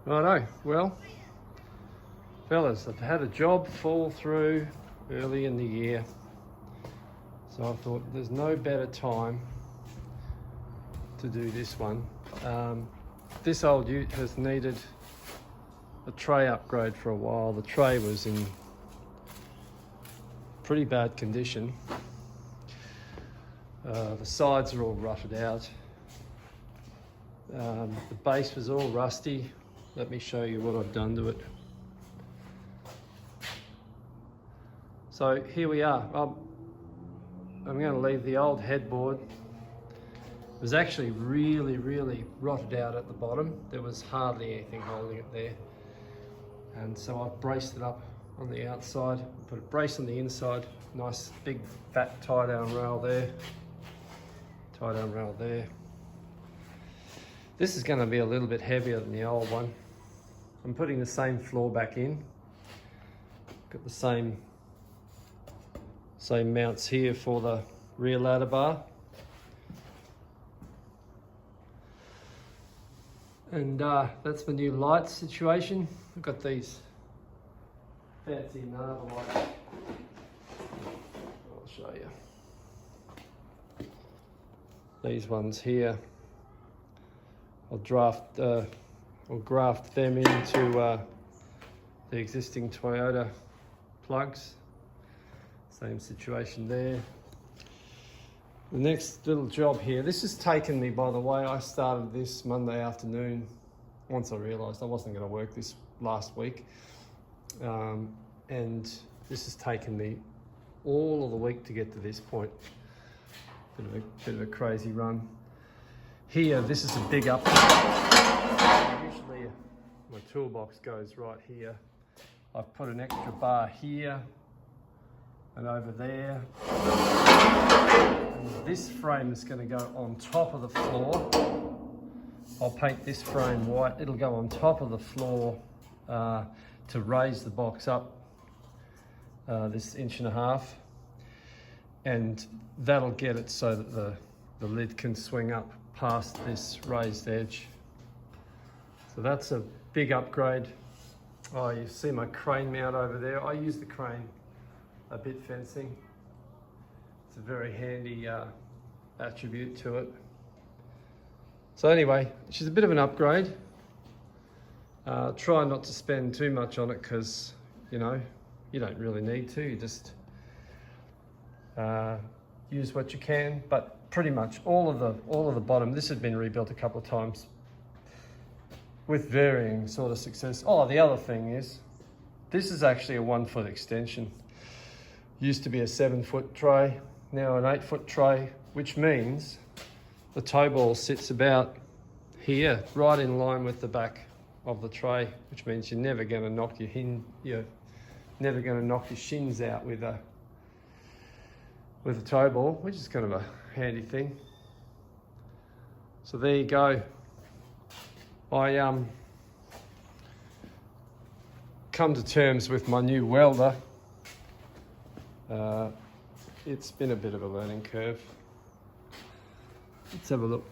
Righto, well, fellas, I've had a job fall through early in the year, so I thought there's no better time to do this one. This old ute has needed a tray upgrade for a while. The tray was in pretty bad condition. The sides are all rutted out. The base was all rusty. Let me show you what I've done to it. So here we are. I'm going to leave the old headboard. It was actually really rotted out at the bottom. There was hardly anything holding it there. And so I've braced it up on the outside, put a brace on the inside, nice big fat tie down rail there, tie down rail there. This is going to be a little bit heavier than the old one. I'm putting the same floor back in. Got the same mounts here for the rear ladder bar. And that's the new light situation. I've got these fancy Narva lights. I'll show you. These ones here. I'll graft them into the existing Toyota plugs. Same situation there. The next little job here, this has taken me, by the way, I started this Monday afternoon once I realised I wasn't going to work this last week. And this has taken me all of the week to get to this point. Bit of a crazy run. Here, this is a big up. Usually my toolbox goes right here. I've put an extra bar here and over there. And this frame is going to go on top of the floor. I'll paint this frame white. It'll go on top of the floor to raise the box up this 1.5 inches. And that'll get it so that the lid can swing up past this raised edge. So that's a big upgrade. Oh, you see my crane mount over there. I use the crane a bit fencing. It's a very handy attribute to it. So anyway, she's a bit of an upgrade. Try not to spend too much on it because, you know, you don't really need to. You just use what you can, but pretty much all of the bottom. This had been rebuilt a couple of times with varying sort of success. Oh, the other thing is, this is actually a 1 foot extension. Used to be a 7 foot tray, now an 8 foot tray, which means the toe ball sits about here, right in line with the back of the tray, which means you're never going to knock your never going to knock your shins out with a toe ball, which is kind of a handy thing. So there you go. I come to terms with my new welder. It's been a bit of a learning curve. Let's have a look.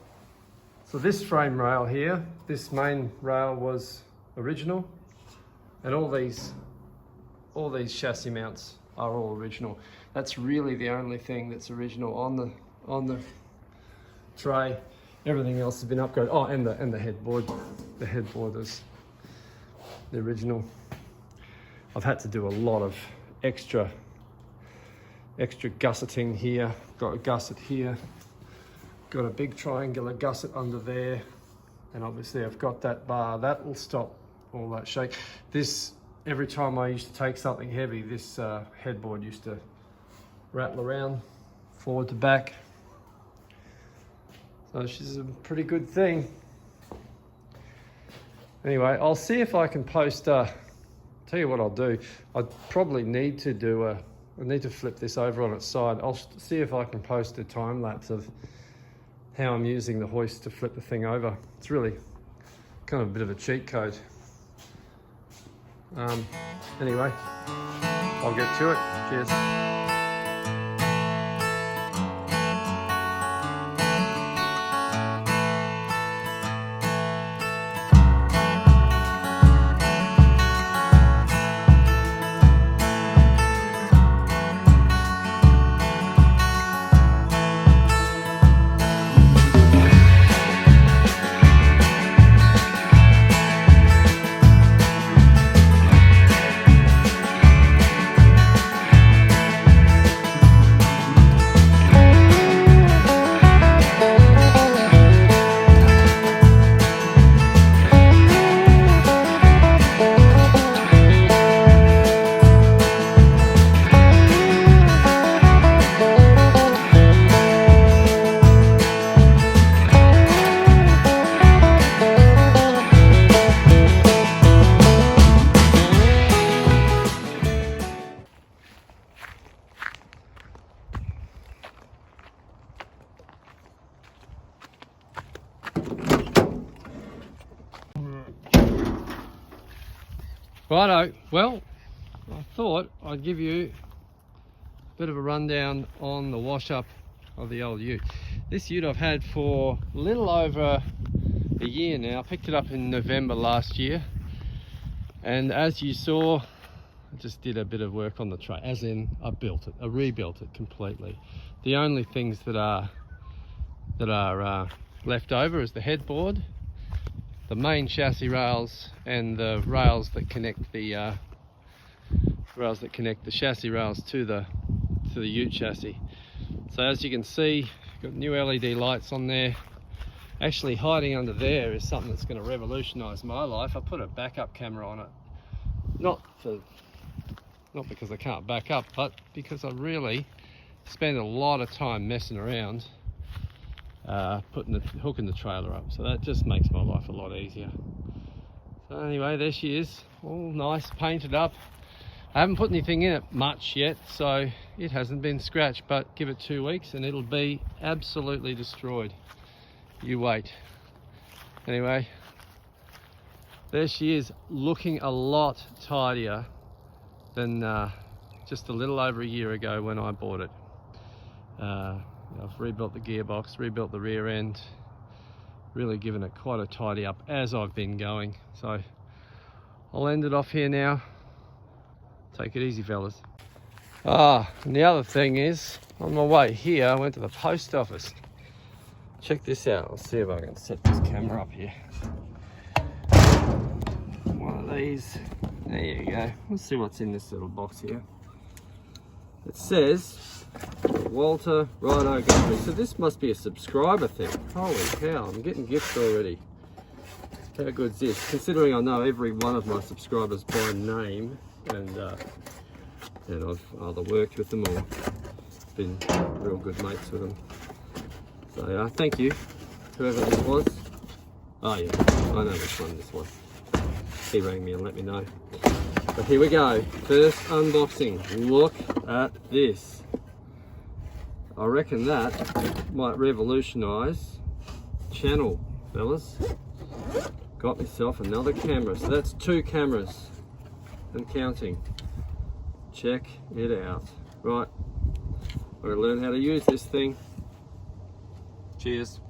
So this frame rail here, this main rail was original, and all these chassis mounts are all original. That's really the only thing that's original on the tray. Everything else has been upgraded. Oh, and the headboard. The headboard is the original. I've had to do a lot of extra gusseting here. Got a gusset here. Got a big triangular gusset under there. And obviously I've got that bar. That will stop all that shake. This, every time I used to take something heavy, this headboard used to rattle around forward to back. So she's a pretty good thing. Anyway, I'll see if I can post, tell you what I'll do. I probably need to I need to flip this over on its side. I'll see if I can post a time lapse of how I'm using the hoist to flip the thing over. It's really kind of a bit of a cheat code. Anyway, I'll get to it. Cheers. Righto, well, I thought I'd give you a bit of a rundown on the wash up of the old ute. This ute I've had for a little over a year now. I picked it up in November last year, and as you saw, I just did a bit of work on the tray, as in I built it, I rebuilt it completely. The only things that are left over is the headboard, the main chassis rails, and the rails that connect the chassis rails to the ute chassis. So as you can see, got new LED lights on there. Actually hiding under there is something that's going to revolutionize my life. I put a backup camera on it, not because I can't back up, but because I really spend a lot of time messing around hooking the trailer up. So that just makes my life a lot easier. So anyway, there she is, all nice, painted up. I haven't put anything in it much yet, so it hasn't been scratched, but give it 2 weeks and it'll be absolutely destroyed. You wait. Anyway, there she is, looking a lot tidier than just a little over a year ago when I bought it. I've rebuilt the gearbox, rebuilt the rear end, really given it quite a tidy up as I've been going. So I'll end it off here now. Take it easy, fellas. And the other thing is, on my way here, I went to the post office. Check this out. I'll see if I can set this camera up here. One of these. There you go. Let's see what's in this little box here. It says Walter Righto Guthrie. So this must be a subscriber thing. Holy cow, I'm getting gifts already. How good's this? Considering I know every one of my subscribers by name, and I've either worked with them or been real good mates with them. So thank you, whoever this was. Oh yeah, I know which one this was. He rang me and let me know. But here we go, first unboxing. Look at this. I reckon that might revolutionise channel, fellas. Got myself another camera, so that's 2 cameras and counting. Check it out. Right, I'm gonna learn how to use this thing. Cheers.